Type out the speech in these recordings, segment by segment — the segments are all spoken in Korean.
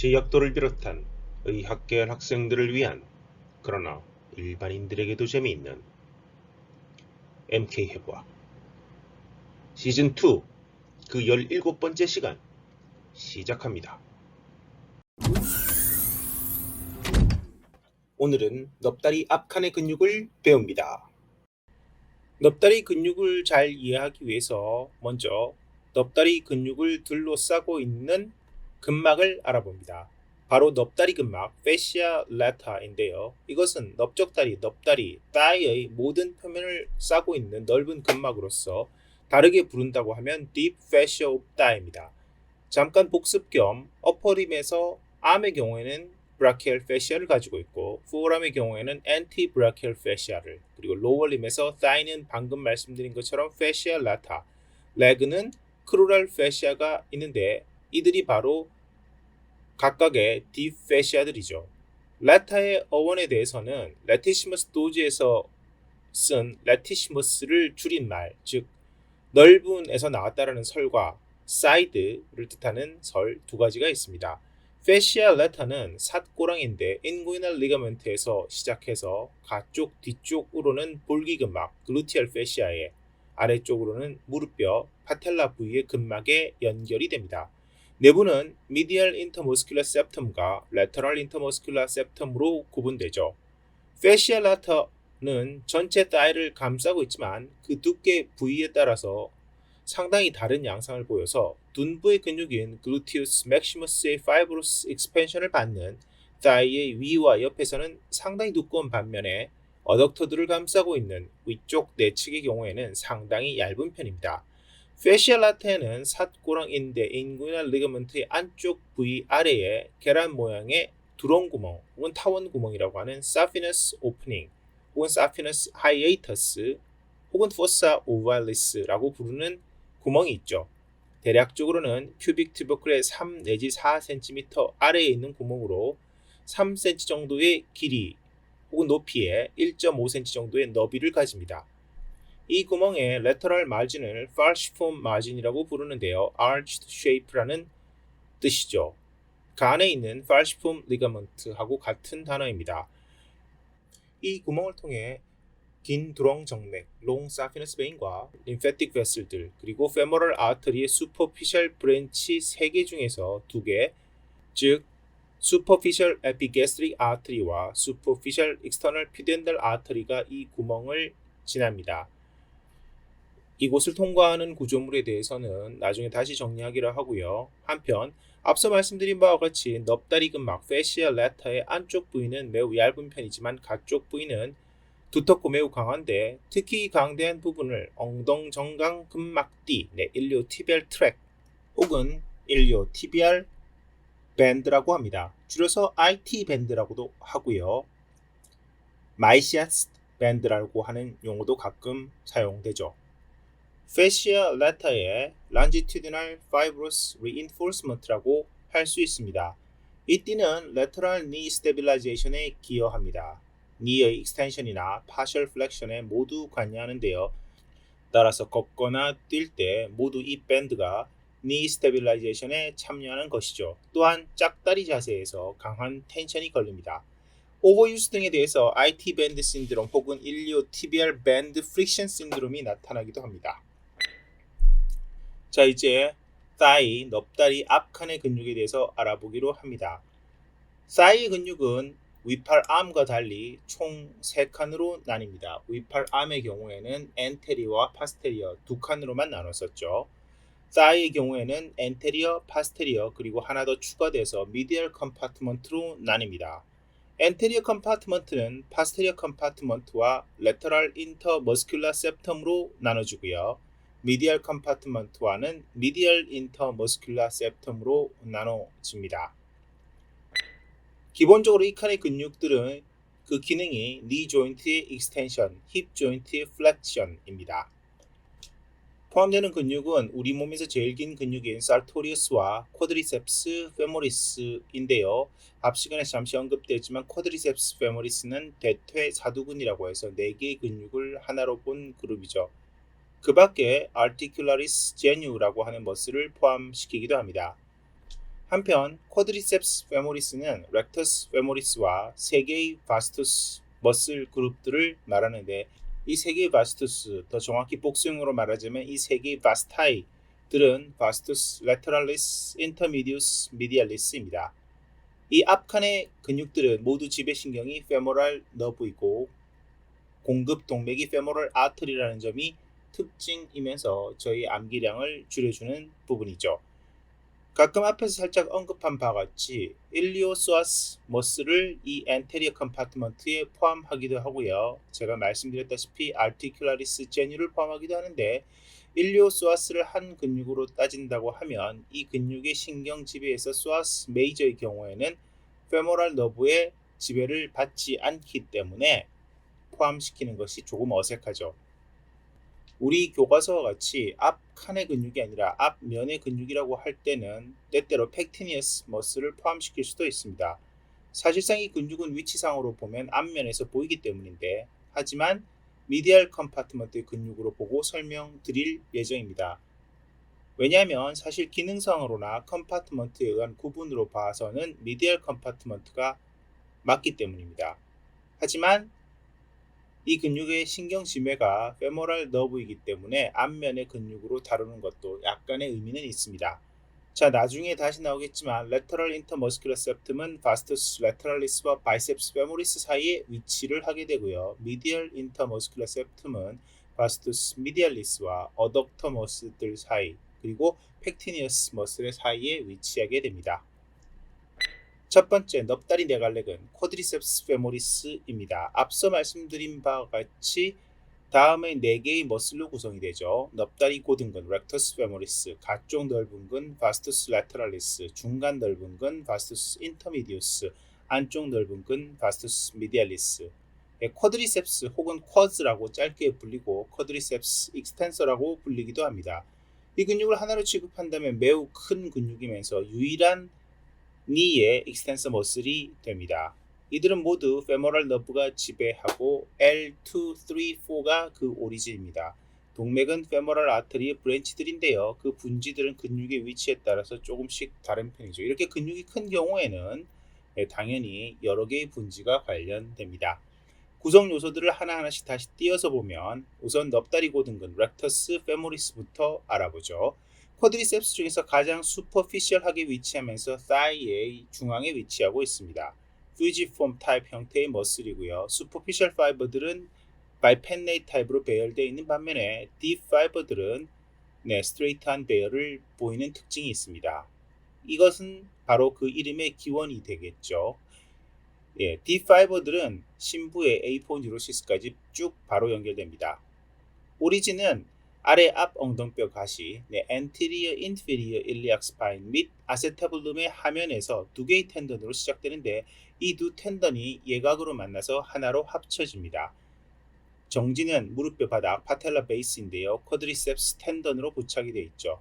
제약도를 비롯한 의학계열 학생들을 위한 그러나 일반인들에게도 재미있는 MK해부학 시즌2 그 17번째 시간 시작합니다. 오늘은 넙다리 앞칸의 근육을 배웁니다. 넙다리 근육을 잘 이해하기 위해서 먼저 넙다리 근육을 둘러싸고 있는 근막을 알아봅니다. 바로 넙다리 근막, fascia lata인데요. 이것은 넓적다리, 넙다리, thigh의 모든 표면을 싸고 있는 넓은 근막으로서 다르게 부른다고 하면 deep fascia of thigh입니다. 잠깐 복습 겸 어퍼림에서 암의 경우에는 brachial fascia를 가지고 있고 forearm의 경우에는 antebrachial fascia를, 그리고 lowerlim에서 thigh는 방금 말씀드린 것처럼 fascia lata, leg는 crural fascia가 있는데 이들이 바로 각각의 deep fascia들이죠. lata의 어원에 대해서는 latissimus doge에서 쓴 latissimus를 줄인 말, 즉 넓은에서 나왔다라는 설과 side를 뜻하는 설 두 가지가 있습니다. fascia lata는 삿고랑인데 inguinal ligament에서 시작해서 가쪽 뒤쪽으로는 볼기근막 gluteal fascia에, 아래쪽으로는 무릎뼈 파텔라 부위의 근막에 연결이 됩니다. 내부는 medial intermuscular septum과 lateral intermuscular septum으로 구분되죠. fascia lata는 전체 thigh를 감싸고 있지만 그 두께 부위에 따라서 상당히 다른 양상을 보여서 둔부의 근육인 gluteus maximus의 fibrous expansion을 받는 thigh의 위와 옆에서는 상당히 두꺼운 반면에 어덕터들을 감싸고 있는 위쪽 내측의 경우에는 상당히 얇은 편입니다. fascia lata에는 삿고랑인대 inguinal ligament의 안쪽 부위 아래에 계란 모양의 두렁구멍 혹은 타원구멍이라고 하는 saphenous opening 혹은 saphenous hiatus 혹은 fossa ovalis라고 부르는 구멍이 있죠. 대략적으로는 큐빅 튜버클의 3 내지 4cm 아래에 있는 구멍으로 3cm 정도의 길이 혹은 높이에 1.5cm 정도의 너비를 가집니다. 이 구멍의 lateral margin을 falciform margin이라고 부르는데요. arched shape라는 뜻이죠. 그 안에 있는 falciform ligament하고 같은 단어입니다. 이 구멍을 통해 긴 두렁 정맥, long saphenous vein과 lymphatic vessel들, 그리고 femoral artery의 superficial branch 3개 중에서 2개, 즉 superficial epigastric artery와 superficial external pudendal artery가 이 구멍을 지납니다. 이곳을 통과하는 구조물에 대해서는 나중에 다시 정리하기로 하고요. 한편 앞서 말씀드린 바와 같이 넙다리 근막 fascia lata의 안쪽 부위는 매우 얇은 편이지만 가쪽 부위는 두텁고 매우 강한데 특히 강대한 부분을 엉덩정강 근막띠, 일리오티비알 트랙 혹은 일리오티비알 밴드라고 합니다. 줄여서 IT 밴드라고도 하고요. 마이시아스 밴드라고 하는 용어도 가끔 사용되죠. fascia lata의 longitudinal fibrous reinforcement라고 할 수 있습니다. 이 띠는 lateral knee stabilization에 기여합니다. knee의 extension이나 partial flexion에 모두 관여하는데요. 따라서 걷거나 뛸 때 모두 이 밴드가 knee stabilization에 참여하는 것이죠. 또한 짝다리 자세에서 강한 텐션이 걸립니다. 오버유스 등에 대해서 IT 밴드 신드롬 혹은 일리오티비알 밴드 프릭션 신드롬이 나타나기도 합니다. 자, 이제 thigh, 넙다리 앞칸의 근육에 대해서 알아보기로 합니다. thigh 근육은 위팔암과 달리 총 3칸으로 나뉩니다. 위팔암의 경우에는 anterior와 posterior 두 칸으로만 나눴었죠. thigh의 경우에는 anterior, posterior 그리고 하나 더 추가돼서 medial compartment로 나뉩니다. anterior compartment는 posterior compartment와 lateral intermuscular septum으로 나눠주고요. medial compartment와는 medial intermuscular septum으로 나눠집니다. 기본적으로 이 칸의 근육들은 그 기능이 knee joint의 extension, hip joint의 flexion입니다. 포함되는 근육은 우리 몸에서 제일 긴 근육인 sartorius와 quadriceps femoris인데요. 앞 시간에 잠시 언급되었지만 quadriceps femoris는 대퇴 사두근이라고 해서 4개의 근육을 하나로 본 그룹이죠. 그 밖에 articularis genu라고 하는 머슬을 포함시키기도 합니다. 한편 쿼드리셉스 페모리스는 렉터스 페모리스와 세 개의 바스투스 머슬 그룹들을 말하는데, 이 세 개의 바스투스, 더 정확히 복수형으로 말하자면 이 세 개의 바스타이들은 바스투스 레터럴리스, 인터미디우스, 미디알리스입니다. 이 앞칸의 근육들은 모두 지배신경이 페모랄 너브이고 공급 동맥이 페모럴 아터리라는 점이 특징이면서 저희 암기량을 줄여주는 부분이죠. 가끔 앞에서 살짝 언급한 바와 같이 일리오소아스 머슬을 이 엔테리어 컴파트먼트에 포함하기도 하고요. 제가 말씀드렸다시피 아르티큘라리스 제뉴를 포함하기도 하는데, 일리오소아스를 한 근육으로 따진다고 하면 이 근육의 신경 지배에서 소아스 메이저의 경우에는 페모랄 너브의 지배를 받지 않기 때문에 포함시키는 것이 조금 어색하죠. 우리 교과서와 같이 앞 칸의 근육이 아니라 앞면의 근육이라고 할 때는 때때로 팩티니어스 머슬을 포함시킬 수도 있습니다. 사실상 이 근육은 위치상으로 보면 앞면에서 보이기 때문인데, 하지만 미디얼 컴파트먼트의 근육으로 보고 설명드릴 예정입니다. 왜냐하면 사실 기능상으로나 컴파트먼트에 의한 구분으로 봐서는 미디얼 컴파트먼트가 맞기 때문입니다. 하지만 이 근육의 신경 지매가 페모랄 너브이기 때문에 앞면의 근육으로 다루는 것도 약간의 의미는 있습니다. 자, 나중에 다시 나오겠지만 레터럴 인터머스큘러 septum은 바스투스 레터럴리스와 바이셉스 페모리스 사이에 위치를 하게 되고요. 미디얼 인터머스큘러 septum은 바스투스 미디알리스와 어덕터 머슬들 사이, 그리고 팩티니어스 머슬의 사이에 위치하게 됩니다. 첫 번째 넙다리 네갈렉은 쿼드리셉스 페모리스입니다. 앞서 말씀드린 바와 같이 다음에 4개의 머슬로 구성이 되죠. 넙다리 고등근 렉터스 페모리스, 가쪽 넓은 근 바스투스 라테랄리스, 중간 넓은 근 바스투스 인터미디우스, 안쪽 넓은 근 바스투스 미디알리스. 쿼드리셉스 혹은 쿼즈라고 짧게 불리고 쿼드리셉스 익스텐서라고 불리기도 합니다. 이 근육을 하나로 취급한다면 매우 큰 근육이면서 유일한 니의 익스텐서 머슬이 됩니다. 이들은 모두 페모랄 너브가 지배하고 L2, 3, 4가 그 오리진입니다. 동맥은 페모랄 아터리의 브랜치들인데요. 그 분지들은 근육의 위치에 따라서 조금씩 다른 편이죠. 이렇게 근육이 큰 경우에는 당연히 여러 개의 분지가 관련됩니다. 구성 요소들을 하나하나씩 다시 띄어서 보면 우선 넙다리 고등근 렉터스 페모리스부터 알아보죠. 쿼드리셉스 중에서 가장 슈퍼피셜하게 위치하면서 사이의 중앙에 위치하고 있습니다. 퓨지폼 타입 형태의 머슬이고요. 슈퍼피셜 파이버들은 바이펜네이트 타입으로 배열되어 있는 반면에 딥 파이버들은 스트레이트한 배열을 보이는 특징이 있습니다. 이것은 바로 그 이름의 기원이 되겠죠. 딥 파이버들은 심부의 A4 뉴로시스까지 쭉 바로 연결됩니다. 오리진은 아래 앞 엉덩뼈 가시, anterior inferior iliac spine 및 아세타블룸의 하면에서 두 개의 텐던으로 시작되는데, 이 두 텐던이 예각으로 만나서 하나로 합쳐집니다. 정지는 무릎뼈 바닥 파텔라 베이스인데요. 쿼드리셉스 텐던으로 부착이 되어 있죠.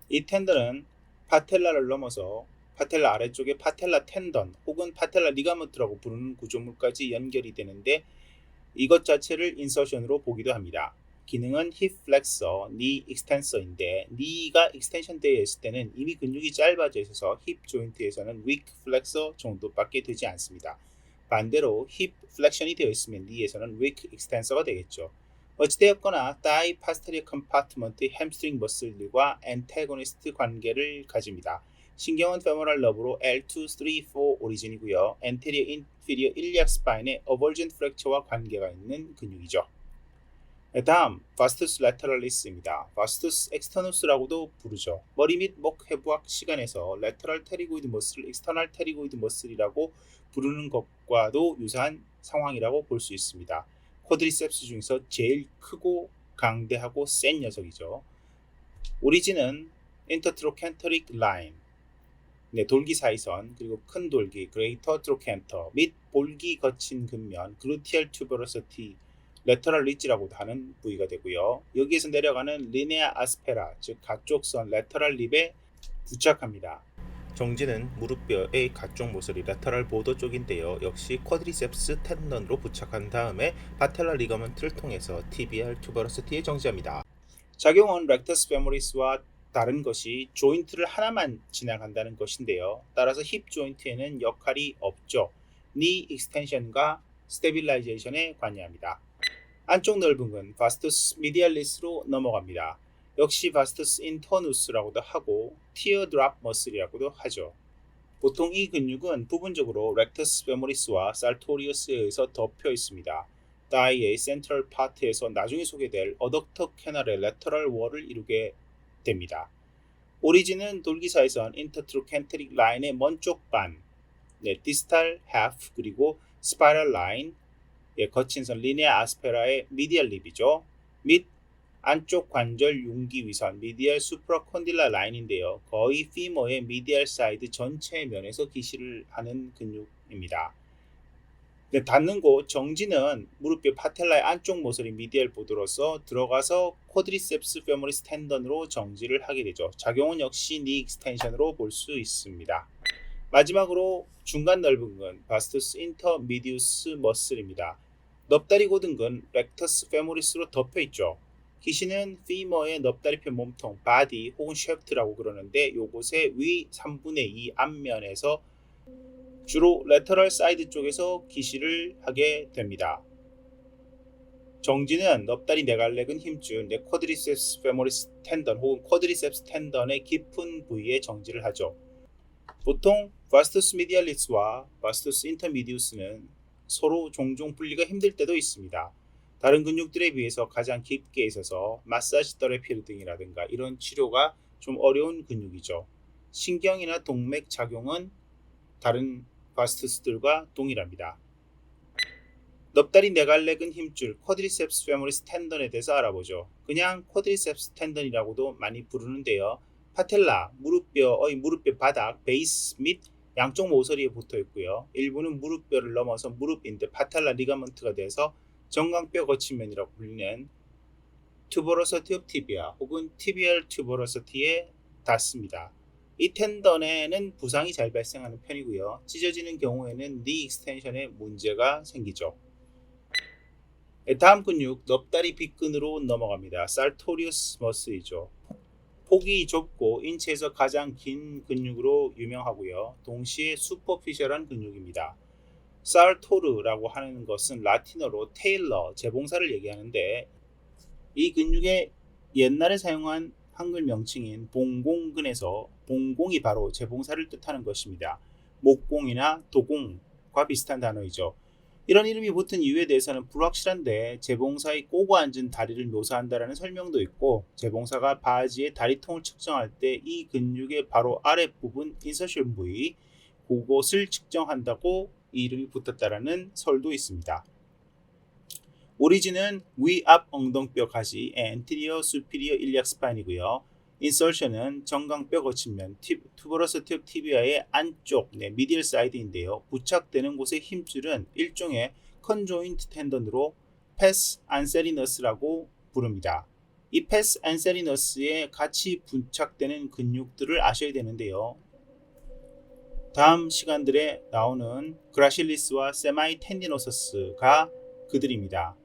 이 텐던은 파텔라를 넘어서 파텔라 아래쪽에 파텔라 텐던 혹은 파텔라 리가먼트라고 부르는 구조물까지 연결이 되는데, 이것 자체를 인서션으로 보기도 합니다. 기능은 힙 플렉서, 니 익스텐서인데, 니가 익스텐션 되어 있을 때는 이미 근육이 짧아져 있어서 힙 조인트에서는 윅 플렉서 정도밖에 되지 않습니다. 반대로 힙 플렉션이 되어 있으면 니에서는 윅 익스텐서가 되겠죠. 어찌되었거나 다이 파스테리어 컴파트먼트 햄스트링 머슬들과 엔테고니스트 관계를 가집니다. 신경은 페모랄 너브로 L2, 3, 4 오리진이고요. 엔테리어 인피리어 일리악 스파인의 어벌전트 프랙처와 관계가 있는 근육이죠. 다음 바스투스 라테럴리스입니다. 바스투스 엑스터누스라고도 부르죠. 머리 및 목 해부학 시간에서 레터럴 테리고이드 머슬을 익스터널 테리고이드 머슬이라고 부르는 것과도 유사한 상황이라고 볼 수 있습니다. 쿼드리셉스 중에서 제일 크고 강대하고 센 녀석이죠. 오리진은 인터트로켄터릭 라인, 돌기 사이선, 그리고 큰 돌기 그레이터 트로켄터 및 볼기 거친 근면 글루티얼 튜버러시티 레터럴 리지라고도 하는 부위가 되고요. 여기에서 내려가는 리네아 아스페라, 즉 가쪽선 레터럴 립에 부착합니다. 정지는 무릎뼈의 가쪽 모서리 레터럴 보더 쪽인데요. 역시 쿼드리셉스 텐던으로 부착한 다음에 파텔라 리가먼트를 통해서 TBR 튜버러시티에 정지합니다. 작용은 렉터스 페모리스와 다른 것이 조인트를 하나만 지나간다는 것인데요. 따라서 힙 조인트에는 역할이 없죠. 니 익스텐션과 스테빌라이제이션에 관여합니다. 안쪽 넓은 근 바스투스 미디알리스로 넘어갑니다. 역시 바스투스 인터누스라고도 하고 티어드랍 머슬이라고도 하죠. 보통 이 근육은 부분적으로 렉터스 페모리스와 살토리우스에 의해서 덮여 있습니다. 다이의 센트럴 파트에서 나중에 소개될 어덕터 캐널의 레터럴 월을 이루게 됩니다. 오리진은 돌기사에선 인터트로켄트릭 라인의 먼쪽 반, 디스탈 하프 그리고 스파이럴 라인, 거친 선 리네아 아스페라의 미디얼 립이죠. 및 안쪽 관절 융기 위선 미디얼 수프라콘딜라 라인인데요. 거의 피머의 미디얼 사이드 전체 면에서 기시를 하는 근육입니다. 닿는 곳 정지는 무릎뼈 파텔라의 안쪽 모서리 미디얼 보드로서 들어가서 쿼드리셉스 페모리스 텐던으로 정지를 하게 되죠. 작용은 역시 니 익스텐션으로 볼 수 있습니다. 마지막으로 중간 넓은 근 바스투스 인터미디우스 머슬입니다. 넙다리 고등근 렉터스 페모리스로 덮여 있죠. 기시는 피머의 넙다리편 몸통 바디 혹은 쉐프트라고 그러는데 요곳의 위 3분의 2 앞면에서 주로 레터럴 사이드 쪽에서 기시를 하게 됩니다. 정지는 넙다리 네갈래근 힘줄 쿼드리셉스 페모리스 텐던 혹은 쿼드리셉스 텐던의 깊은 부위에 정지를 하죠. 보통 바스투스 미디알리스와 바스투스 인터미디우스는 서로 종종 분리가 힘들 때도 있습니다. 다른 근육들에 비해서 가장 깊게 있어서 마사지 테라피 등이라든가 이런 치료가 좀 어려운 근육이죠. 신경이나 동맥 작용은 다른 바스투스들과 동일합니다. 넙다리 네갈래근 힘줄 쿼드리셉스 페모리스 텐던에 대해서 알아보죠. 그냥 쿼드리셉스 텐던이라고도 많이 부르는데요. 파텔라, 무릎뼈의 무릎뼈 바닥, 베이스 및 양쪽 모서리에 붙어 있고요. 일부는 무릎뼈를 넘어서 무릎인데 파텔라 리가먼트가 돼서 정강뼈 거치면이라고 불리는 튜버러서티 오브 티비아 혹은 티비얼 튜버러서티에 닿습니다. 이 텐던에는 부상이 잘 발생하는 편이고요. 찢어지는 경우에는 니 익스텐션에 문제가 생기죠. 다음 근육 넙다리 빗근으로 넘어갑니다. 살토리우스 머슬이죠. 폭이 좁고 인체에서 가장 긴 근육으로 유명하고요. 동시에 슈퍼피셜한 근육입니다. 살토르라고 하는 것은 라틴어로 테일러, 재봉사를 얘기하는데 이 근육의 옛날에 사용한 한글 명칭인 봉공근에서 봉공이 바로 재봉사를 뜻하는 것입니다. 목공이나 도공과 비슷한 단어이죠. 이런 이름이 붙은 이유에 대해서는 불확실한데 재봉사의 꼬고 앉은 다리를 묘사한다는 설명도 있고 재봉사가 바지의 다리통을 측정할 때 이 근육의 바로 아랫부분 인서션 부위 그곳을 측정한다고 이 이름이 붙었다라는 설도 있습니다. 오리진은 위앞 엉덩뼈 가지 anterior superior iliac spine이고요. 인설션은 정강뼈 거친면 투버러스 티비아의 안쪽 미디얼 사이드인데요. 부착되는 곳의 힘줄은 일종의 컨조인트 텐던으로 패스 안세리너스라고 부릅니다. 이 패스 안세리너스에 같이 부착되는 근육들을 아셔야 되는데요. 다음 시간들에 나오는 그라실리스와 세마이 텐디노서스가 그들입니다.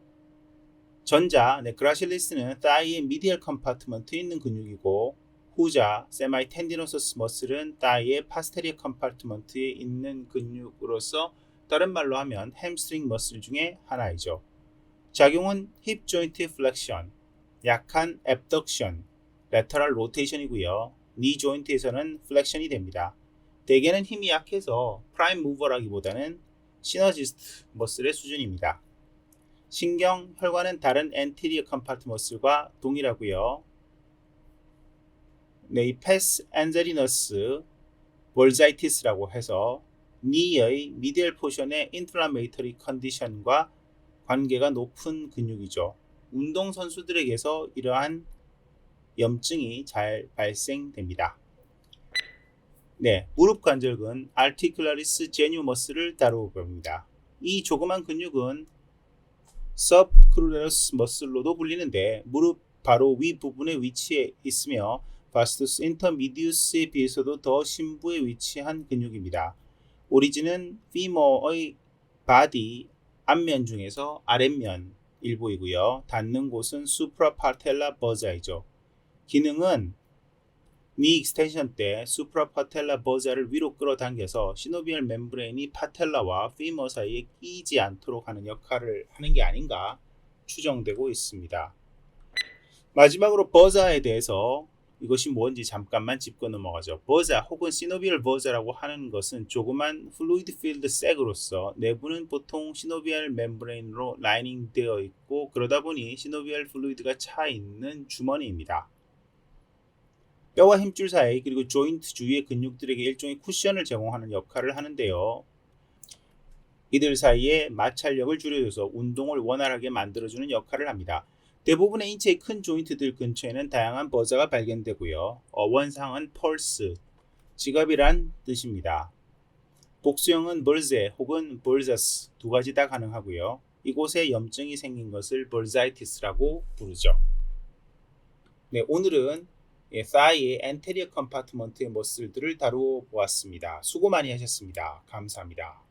전자, 그라실리스는 타이의 미디얼 컴파트먼트에 있는 근육이고 후자, 세마이 텐디노서스 머슬은 타이의 파스테리어 컴파트먼트에 있는 근육으로서 다른 말로 하면 햄스트링 머슬 중에 하나이죠. 작용은 힙 조인트 플렉션, 약한 앱덕션, 레터럴 로테이션이고요. 니 조인트에서는 플렉션이 됩니다. 대개는 힘이 약해서 프라임 무버라기보다는 시너지스트 머슬의 수준입니다. 신경, 혈관은 다른 엔티리어 컴파트 머슬과 동일하고요. 이 패스 안제리너스 볼자이티스라고 해서 니의 미디얼 포션의 인플라메이터리 컨디션과 관계가 높은 근육이죠. 운동선수들에게서 이러한 염증이 잘 발생됩니다. 무릎 관절근 알티큘라리스 제뉴머스를 다루어 봅니다. 이 조그만 근육은 서브크루레너스 머슬로도 불리는데 무릎 바로 윗부분에 위치해 있으며 바스투스 인터미디우스에 비해서도 더 심부에 위치한 근육입니다. 오리진은 피머의 바디 앞면 중에서 아랫면 일부이고요. 닿는 곳은 수프라파텔라 버자이죠. 기능은 니 익스텐션 때 수프라파텔라 버자를 위로 끌어당겨서 시노비얼 멤브레인이 파텔라와 피머 사이에 끼지 않도록 하는 역할을 하는 게 아닌가 추정되고 있습니다. 마지막으로 버자에 대해서 이것이 뭔지 잠깐만 짚고 넘어가죠. 버자 혹은 시노비얼 버자라고 하는 것은 조그만 플루이드 필드 색으로서 내부는 보통 시노비얼 멤브레인으로 라이닝 되어 있고 그러다 보니 시노비얼 플루이드가 차 있는 주머니입니다. 뼈와 힘줄 사이 그리고 조인트 주위의 근육들에게 일종의 쿠션을 제공하는 역할을 하는데요. 이들 사이에 마찰력을 줄여줘서 운동을 원활하게 만들어주는 역할을 합니다. 대부분의 인체의 큰 조인트들 근처에는 다양한 버자가 발견되고요. 원상은 펄스, 지갑이란 뜻입니다. 복수형은 벌제 혹은 벌자스 두 가지 다 가능하고요. 이곳에 염증이 생긴 것을 벌자이티스라고 부르죠. 네, 오늘은 사이의 엔테리어 컴파트먼트의 머슬들을 다루어 보았습니다. 수고 많이 하셨습니다. 감사합니다.